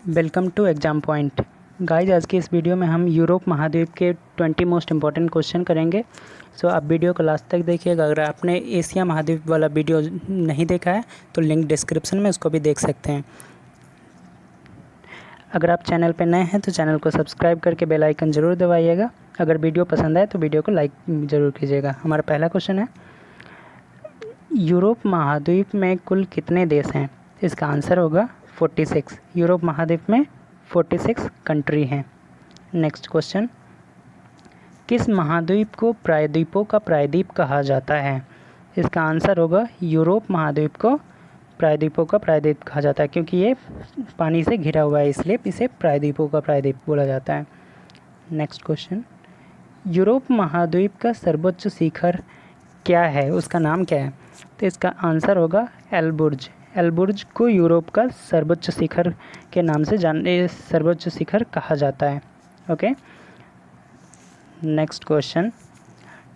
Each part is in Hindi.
Welcome to exam point. Guys, आज की इस वीडियो में हम यूरोप महाद्वीप के 20 मोस्ट इम्पॉर्टेंट क्वेश्चन करेंगे। सो आप वीडियो को लास्ट तक देखिएगा। अगर आपने एशिया महाद्वीप वाला वीडियो नहीं देखा है तो लिंक डिस्क्रिप्शन में उसको भी देख सकते हैं। अगर आप चैनल पर नए हैं तो चैनल को सब्सक्राइब करके बेल आइकन ज़रूर दबाइएगा। अगर वीडियो पसंद आए तो वीडियो को लाइक ज़रूर कीजिएगा। हमारा पहला क्वेश्चन है, यूरोप महाद्वीप में कुल कितने देश हैं? इसका आंसर होगा 46। यूरोप महाद्वीप में 46 कंट्री हैं। नेक्स्ट क्वेश्चन, किस महाद्वीप को प्रायद्वीपों का प्रायद्वीप कहा जाता है? इसका आंसर होगा यूरोप महाद्वीप को प्रायद्वीपों का प्रायद्वीप कहा जाता है, क्योंकि ये पानी से घिरा हुआ है, इसलिए इसे प्रायद्वीपों का प्रायद्वीप बोला जाता है। नेक्स्ट क्वेश्चन, यूरोप महाद्वीप का सर्वोच्च शिखर क्या है? उसका नाम क्या है? तो इसका आंसर होगा एलबुर्ज। एलबुर्ज को यूरोप का सर्वोच्च शिखर के नाम से सर्वोच्च शिखर कहा जाता है। ओके। नेक्स्ट क्वेश्चन,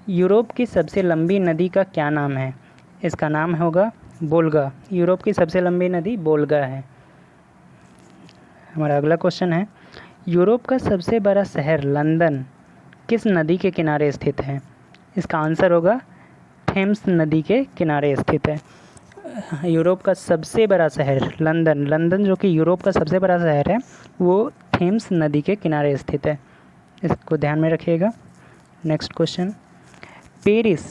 यूरोप की सबसे लंबी नदी का क्या नाम है? इसका नाम होगा वोल्गा। यूरोप की सबसे लंबी नदी वोल्गा है। हमारा अगला क्वेश्चन है, यूरोप का सबसे बड़ा शहर लंदन किस नदी के किनारे स्थित है? इसका आंसर होगा थेम्स नदी के किनारे स्थित है। यूरोप का सबसे बड़ा शहर लंदन जो कि यूरोप का सबसे बड़ा शहर है, वो थेम्स नदी के किनारे स्थित है। इसको ध्यान में रखिएगा। नेक्स्ट क्वेश्चन, पेरिस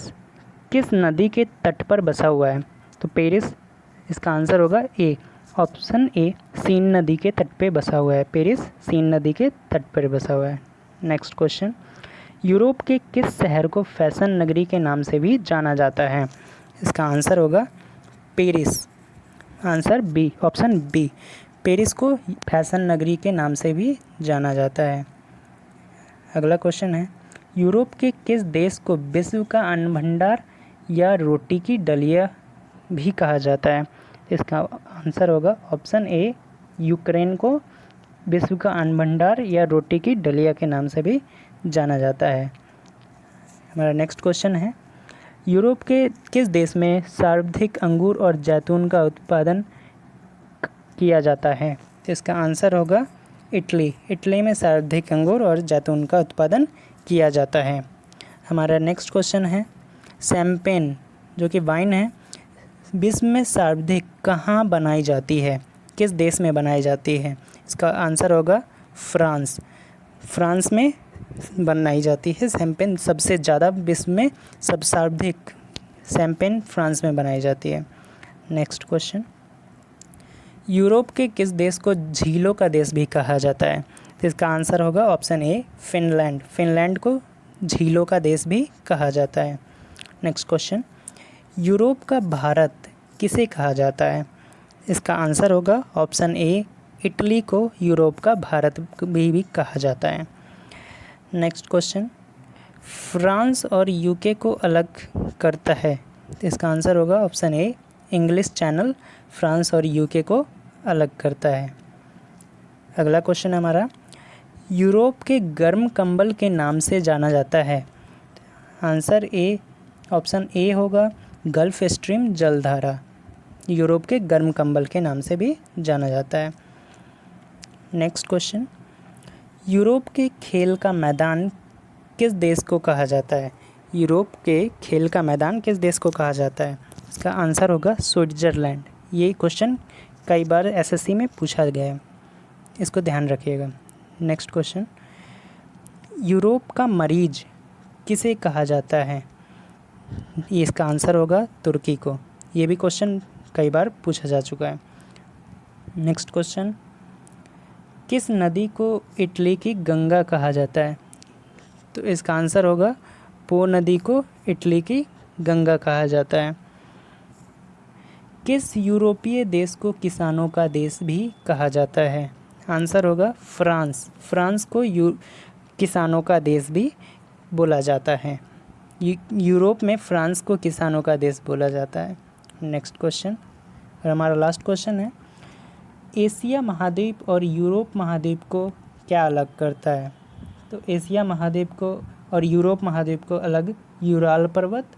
किस नदी के तट पर बसा हुआ है? तो पेरिस, इसका आंसर होगा ए, ऑप्शन ए, सीन नदी के तट पे बसा हुआ है। पेरिस सीन नदी के तट पर बसा हुआ है। नेक्स्ट क्वेश्चन, यूरोप के किस शहर को फैशन नगरी के नाम से भी जाना जाता है? इसका आंसर होगा Paris. Answer B, option B, Paris को फैशन नगरी के नाम से भी जाना जाता है। अगला क्वेश्चन है, यूरोप के किस देश को विश्व का अन्न भंडार या रोटी की डलिया भी कहा जाता है? इसका आंसर होगा ऑप्शन ए, यूक्रेन को विश्व का अन्न भंडार या रोटी की डलिया के नाम से भी जाना जाता है। हमारा नेक्स्ट क्वेश्चन है, यूरोप के किस देश में सर्वाधिक अंगूर और जैतून का उत्पादन किया जाता है? इसका आंसर होगा इटली। इटली में सर्वाधिक अंगूर और जैतून का उत्पादन किया जाता है। हमारा नेक्स्ट क्वेश्चन है, शैंपेन जो कि वाइन है, विश्व में सर्वाधिक कहाँ बनाई जाती है? किस देश में बनाई जाती है? इसका आंसर होगा फ्रांस। फ्रांस में बनाई जाती है शैंपेन। सबसे ज़्यादा विश्व में सर्वाधिक शैंपेन फ्रांस में बनाई जाती है। नेक्स्ट क्वेश्चन, यूरोप के किस देश को झीलों का देश भी कहा जाता है? तो इसका आंसर होगा ऑप्शन ए, फिनलैंड। फिनलैंड को झीलों का देश भी कहा जाता है। नेक्स्ट क्वेश्चन, यूरोप का भारत किसे कहा जाता है? इसका आंसर होगा ऑप्शन ए, इटली को यूरोप का भारत भी कहा जाता है। नेक्स्ट क्वेश्चन, फ्रांस और यूके को अलग करता है? तो इसका आंसर होगा option A, English channel France और यूके को अलग करता है। अगला क्वेश्चन हमारा, यूरोप के गर्म कंबल के नाम से जाना जाता है? आंसर ए, ऑप्शन ए होगा गल्फ स्ट्रीम जलधारा। यूरोप के गर्म कंबल के नाम से भी जाना जाता है। नेक्स्ट क्वेश्चन, यूरोप के खेल का मैदान किस देश को कहा जाता है? यूरोप के खेल का मैदान किस देश को कहा जाता है? इसका आंसर होगा स्विट्ज़रलैंड। ये क्वेश्चन कई बार एसएससी में पूछा गया है, इसको ध्यान रखिएगा। नेक्स्ट क्वेश्चन, यूरोप का मरीज किसे कहा जाता है? इसका आंसर होगा तुर्की को। ये भी क्वेश्चन कई बार पूछा जा चुका है। नेक्स्ट क्वेश्चन, किस नदी को इटली की गंगा कहा जाता है? तो इसका आंसर होगा पो नदी को इटली की गंगा कहा जाता है। किस यूरोपीय देश को किसानों का देश भी कहा जाता है? आंसर होगा फ्रांस। फ्रांस को किसानों का देश भी बोला जाता है। यूरोप में फ्रांस को किसानों का देश बोला जाता है। नेक्स्ट क्वेश्चन, और हमारा लास्ट क्वेश्चन है, एशिया महाद्वीप और यूरोप महाद्वीप को क्या अलग करता है? तो एशिया महाद्वीप को और यूरोप महाद्वीप को अलग यूराल पर्वत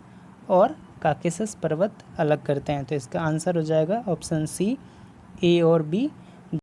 और काकेशस पर्वत अलग करते हैं। तो इसका आंसर हो जाएगा ऑप्शन सी, ए और बी,